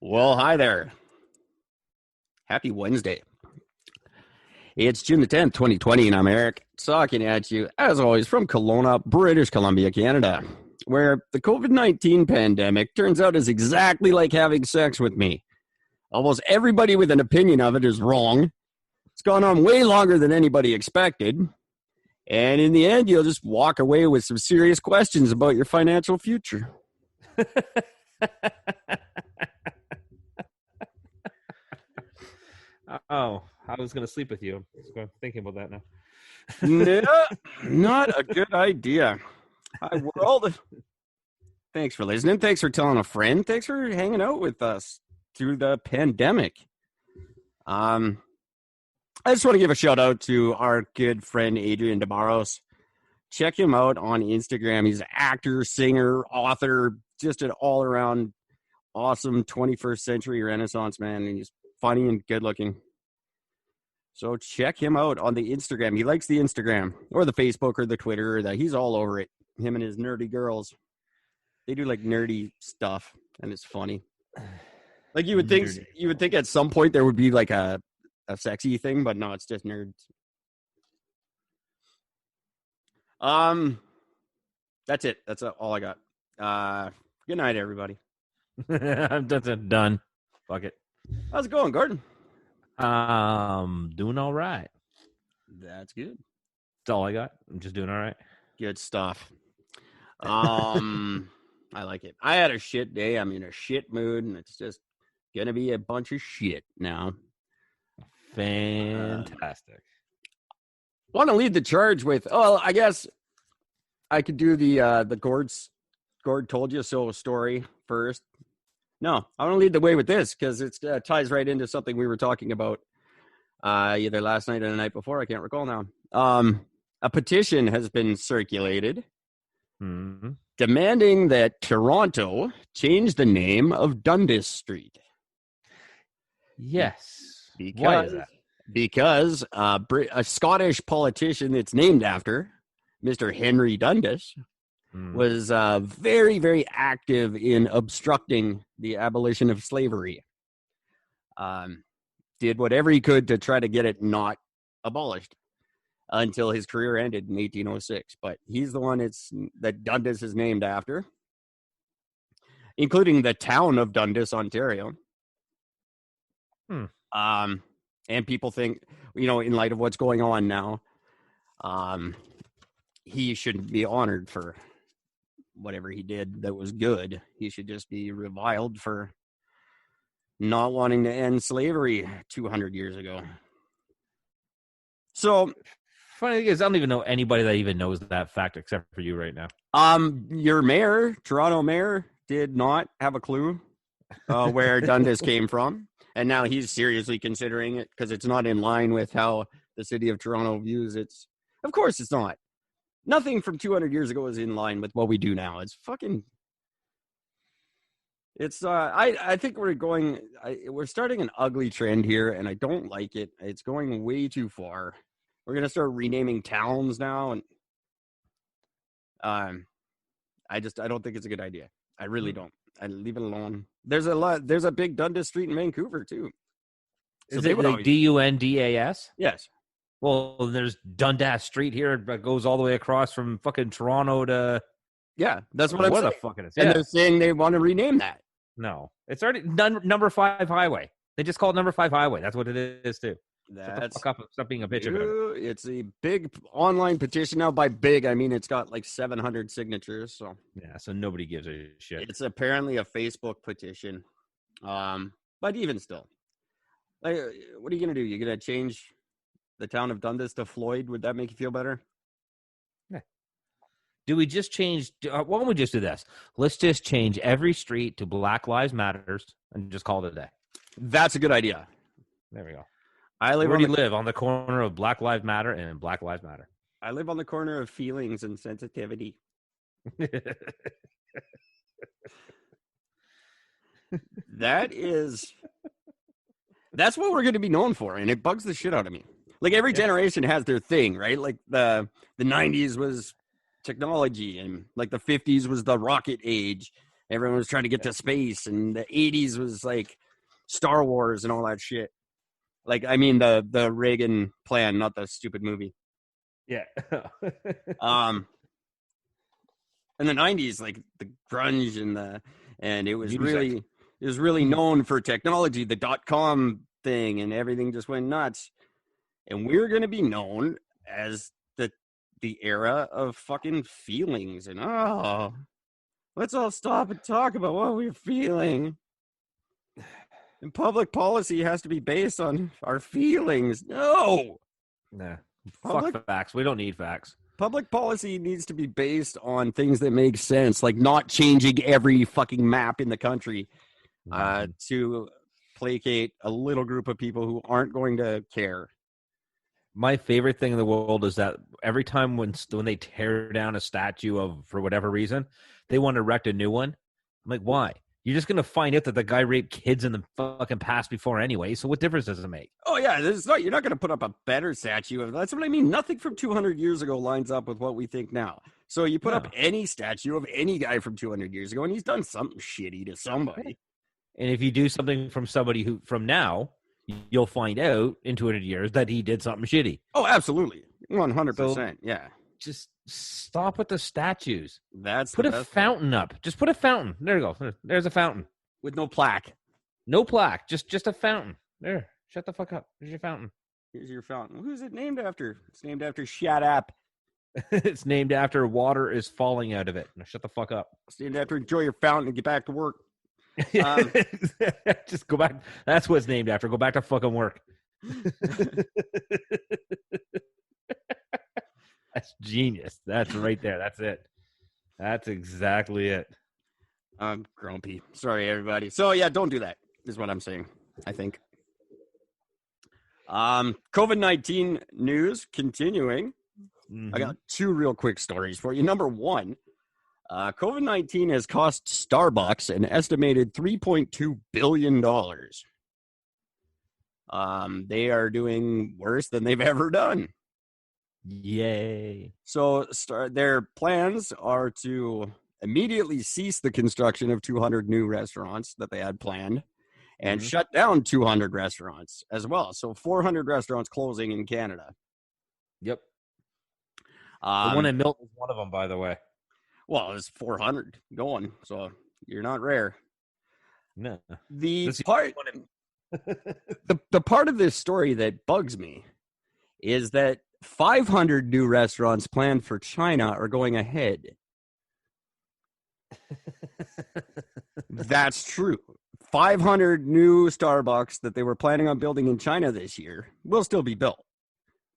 Well, hi there. Happy Wednesday. It's June the 10th, 2020, and I'm Eric, talking at you, as always, from Kelowna, British Columbia, Canada, where the COVID-19 pandemic turns out is exactly like having sex with me. Almost everybody with an opinion of it is wrong. It's gone on way longer than anybody expected. And in the end, you'll just walk away with some serious questions about your financial future. Oh, I was going to sleep with you. I'm thinking about that now. No, not a good idea. Hi, world. Thanks for listening. Thanks for telling a friend. Thanks for hanging out with us through the pandemic. I just want to give a shout out to our good friend Adrian DeBarros. Check him out on Instagram. He's an actor, singer, author, just an all-around awesome 21st century Renaissance man, and he's funny and good looking. So check him out on the Instagram. He likes the Instagram or the Facebook or the Twitter. He's all over it. Him and his nerdy girls. They do like nerdy stuff, and it's funny. Like you would think at some point there would be like a sexy thing, but no, it's just nerds. That's it. That's all I got. Good night, everybody. I'm done. Fuck it. How's it going, Gordon? Doing all right. That's good. That's all I got. I'm just doing all right. Good stuff. I like it. I had a shit day. I'm in a shit mood, and it's just gonna be a bunch of shit now. Fantastic. Want to lead the charge with? Oh, I guess I could do the Gord told you so story first. No, I want to lead the way with this because it ties right into something we were talking about either last night or the night before. I can't recall now. A petition has been circulated demanding that Toronto change the name of Dundas Street. Yes. Why is that? Because a Scottish politician that's named after Mr. Henry Dundas was very, very active in obstructing the abolition of slavery. Did whatever he could to try to get it not abolished until his career ended in 1806. But he's the one that Dundas is named after, including the town of Dundas, Ontario. And people think, in light of what's going on now, he shouldn't be honored for whatever he did that was good. He should just be reviled for not wanting to end slavery 200 years ago. So, funny thing is, I don't even know anybody that even knows that fact except for you right now. Your mayor, Toronto mayor, did not have a clue where Dundas came from. And now he's seriously considering it because it's not in line with how the city of Toronto views it. Of course it's not. Nothing from 200 years ago is in line with what we do now. It's fucking... It's, I think we're starting an ugly trend here, and I don't like it. It's going way too far. We're going to start renaming towns now, and I don't think it's a good idea. I really don't. I leave it alone. There's a big Dundas Street in Vancouver too. So is it like Dundas? Yes. Well, there's Dundas Street here, but goes all the way across from fucking Toronto to. Yeah, that's what I'm saying. What the fuck it is? And they're saying they want to rename that. No, it's already number 5 highway. They just call it number 5 highway. That's what it is too. That's stop being a bitch about it. It's a big online petition now. By big, I mean it's got like 700 signatures. So yeah, so nobody gives a shit. It's apparently a Facebook petition, but even still, like, what are you gonna do? You're gonna change the town of Dundas to Floyd? Would that make you feel better? Yeah. Do we just change? Why don't we just do this? Let's just change every street to Black Lives Matters and just call it a day. That's a good idea. There we go. Where do you live? On the corner of Black Lives Matter and Black Lives Matter. I live on the corner of feelings and sensitivity. That's what we're going to be known for, and it bugs the shit out of me. Like every generation has their thing, right? Like the 90s was technology, and like the 50s was the rocket age, Everyone was trying to get to space, and the 80s was like Star Wars and all that shit. Like, I mean, the Reagan plan, not the stupid movie. Yeah. In the 90s, like the grunge and it was Music. really known for technology, the .com thing, and everything just went nuts. And we're going to be known as the era of fucking feelings. And let's all stop and talk about what we're feeling. And public policy has to be based on our feelings. No. Nah. Public- Fuck facts. We don't need facts. Public policy needs to be based on things that make sense, like not changing every fucking map in the country to placate a little group of people who aren't going to care. My favorite thing in the world is that every time when they tear down a statue of, for whatever reason, they want to erect a new one. I'm like, why? You're just going to find out that the guy raped kids in the fucking past before anyway, so what difference does it make? Oh, yeah, you're not going to put up a better statue. That's what I mean. Nothing from 200 years ago lines up with what we think now. So you put up any statue of any guy from 200 years ago, and he's done something shitty to somebody. And if you do something from somebody who from now, you'll find out in 200 years that he did something shitty. Oh, absolutely. 100%. Yeah. Just stop with the statues. Put a fountain up. Just put a fountain. There you go. There's a fountain. With no plaque. No plaque. Just a fountain. There. Shut the fuck up. Here's your fountain. Here's your fountain. Who's it named after? It's named after Shut Up. It's named after water is falling out of it. Now shut the fuck up. It's named after enjoy your fountain and get back to work. Just go back. That's what it's named after. Go back to fucking work. That's genius. That's right there. That's it. That's exactly it. I'm grumpy. Sorry, everybody. So, yeah, don't do that, is what I'm saying, I think. COVID-19 news continuing. Mm-hmm. I got two real quick stories for you. Number one, COVID-19 has cost Starbucks an estimated $3.2 billion. They are doing worse than they've ever done. Yay. So their plans are to immediately cease the construction of 200 new restaurants that they had planned and shut down 200 restaurants as well. So 400 restaurants closing in Canada. Yep. The one in Milton is one of them, by the way. Well, there's 400 going, so you're not rare. No. The part of this story that bugs me is that 500 new restaurants planned for China are going ahead. That's true. 500 new Starbucks that they were planning on building in China this year will still be built.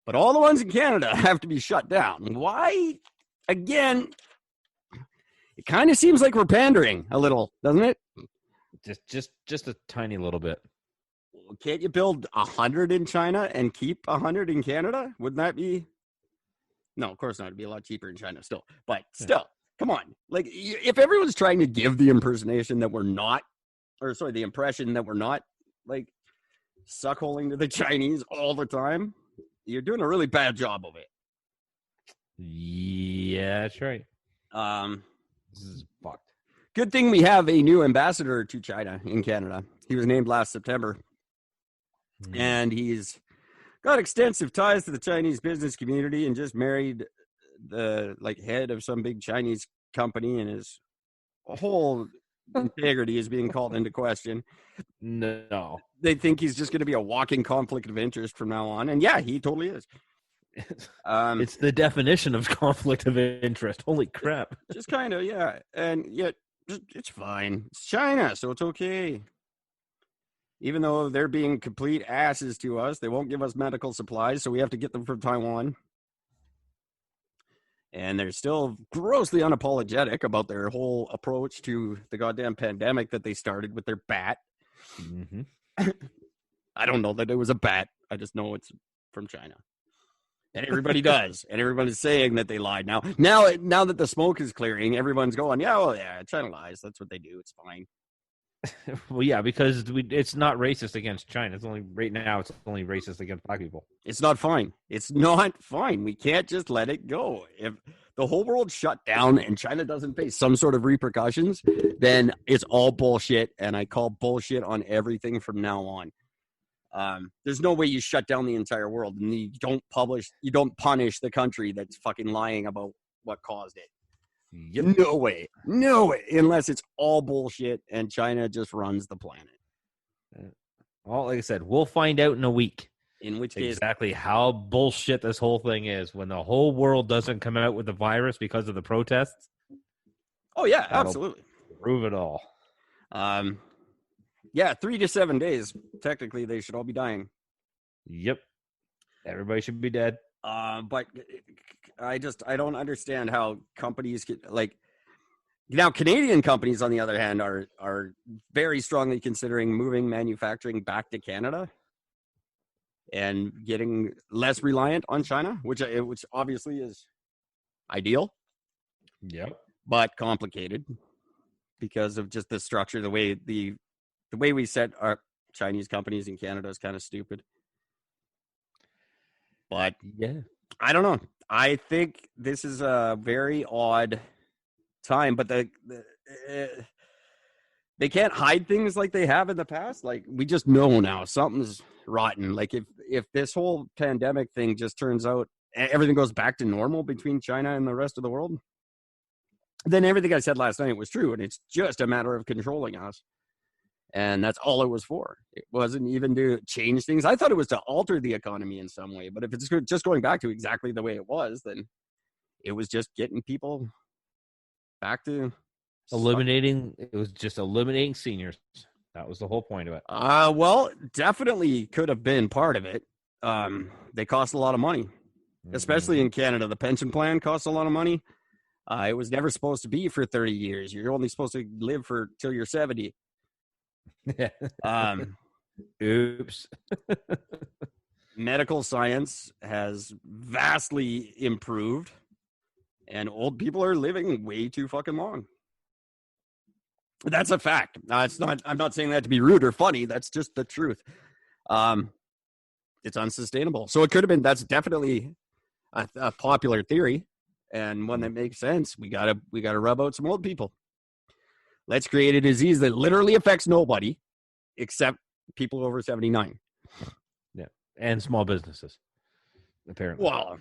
But all the ones in Canada have to be shut down. Why? Again, it kind of seems like we're pandering a little, doesn't it? Just a tiny little bit. Can't you build 100 in China and keep 100 in Canada? Wouldn't that be? No, of course not. It'd be a lot cheaper in China still. But still, come on. Like, if everyone's trying to give the impersonation that we're not, or sorry, the impression that we're not, like, suckholing to the Chinese all the time, you're doing a really bad job of it. Yeah, that's right. This is fucked. Good thing we have a new ambassador to China in Canada. He was named last September. And he's got extensive ties to the Chinese business community and just married the head of some big Chinese company, and his whole integrity is being called into question. No. They think he's just going to be a walking conflict of interest from now on. And yeah, he totally is. It's the definition of conflict of interest. Holy crap. Just kind of, yeah. And yet, it's fine. It's China, so it's okay. Even though they're being complete asses to us, they won't give us medical supplies, so we have to get them from Taiwan. And they're still grossly unapologetic about their whole approach to the goddamn pandemic that they started with their bat. Mm-hmm. I don't know that it was a bat. I just know it's from China. And everybody does. And everybody's saying that they lied. Now that the smoke is clearing, everyone's going, yeah, China lies. That's what they do. It's fine. Well, yeah, because it's not racist against China. It's only right now. It's only racist against black people. It's not fine. It's not fine. We can't just let it go. If the whole world shut down and China doesn't face some sort of repercussions, then it's all bullshit. And I call bullshit on everything from now on. There's no way you shut down the entire world and you don't punish the country that's fucking lying about what caused it. Yep. No way, unless it's all bullshit and China just runs the planet. Well, like I said, we'll find out in a week. In which case, exactly how bullshit this whole thing is when the whole world doesn't come out with the virus because of the protests. Oh yeah, absolutely. Prove it all. Yeah, 3 to 7 days. Technically, they should all be dying. Yep. Everybody should be dead. But I don't understand how companies like now Canadian companies, on the other hand, are very strongly considering moving manufacturing back to Canada and getting less reliant on China, which obviously is ideal. Yep. But complicated because of just the structure, the way we set our Chinese companies in Canada is kind of stupid. But yeah, I don't know. I think this is a very odd time, but they can't hide things like they have in the past. Like, we just know now something's rotten. Like, if this whole pandemic thing just turns out everything goes back to normal between China and the rest of the world, then everything I said last night was true, and it's just a matter of controlling us. And that's all it was for. It wasn't even to change things. I thought it was to alter the economy in some way. But if it's just going back to exactly the way it was, then it was just getting people back to eliminating. It was just eliminating seniors. That was the whole point of it. Well, definitely could have been part of it. They cost a lot of money, especially in Canada. The pension plan costs a lot of money. It was never supposed to be for 30 years. You're only supposed to live till you're 70. Oops. Medical science has vastly improved, and old people are living way too fucking long. That's a fact. I'm not saying that to be rude or funny. That's just the truth. It's unsustainable. So it could have been. That's definitely a popular theory, and one that makes sense. We gotta rub out some old people. Let's create a disease that literally affects nobody except people over 79. Yeah. And small businesses, apparently. Well,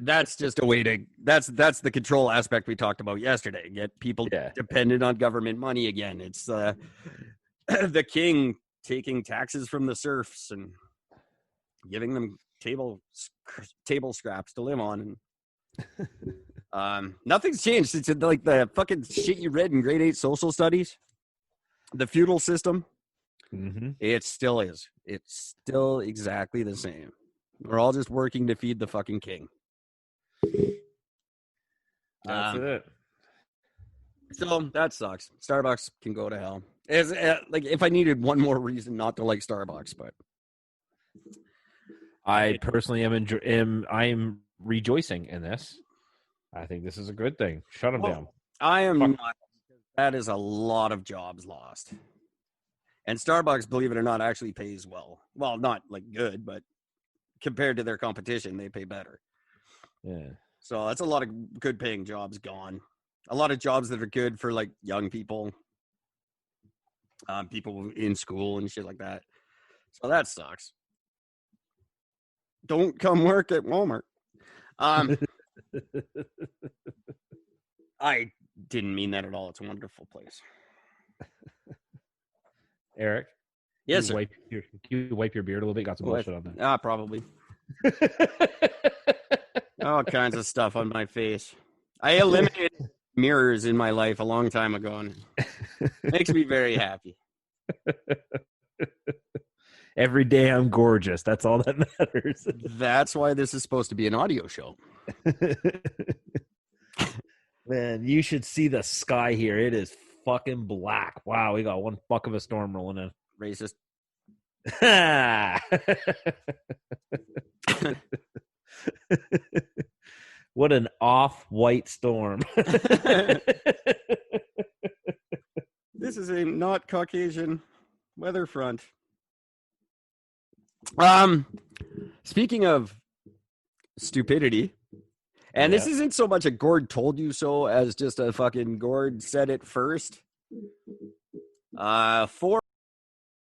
that's just a way to, that's the control aspect we talked about yesterday. Get people dependent on government money again. It's the king taking taxes from the serfs and giving them table scraps to live on. And nothing's changed. It's like the fucking shit you read in grade 8 social studies. The feudal system. Mm-hmm. It still is. It's still exactly the same. We're all just working to feed the fucking king. That's it. So that sucks. Starbucks can go to hell. It's, like, if I needed one more reason not to like Starbucks, but I personally am rejoicing in this. I think this is a good thing. Shut them down. I am not. That is a lot of jobs lost. And Starbucks, believe it or not, actually pays well. Well, not like good, but compared to their competition, they pay better. Yeah. So that's a lot of good paying jobs gone. A lot of jobs that are good for like young people, people in school and shit like that. So that sucks. Don't come work at Walmart. I didn't mean that at all. It's a wonderful place. Eric? Yes, sir. Can you wipe your beard a little bit? Got some bullshit on that. Probably. All kinds of stuff on my face. I eliminated mirrors in my life a long time ago, and it makes me very happy. Every day I'm gorgeous. That's all that matters. That's why this is supposed to be an audio show. Man, you should see the sky here. It is fucking black. Wow, we got one fuck of a storm rolling in. Racist. What an off-white storm. This is a not Caucasian weather front. Speaking of stupidity And this isn't so much a Gord told you so as just a fucking Gord said it first. 4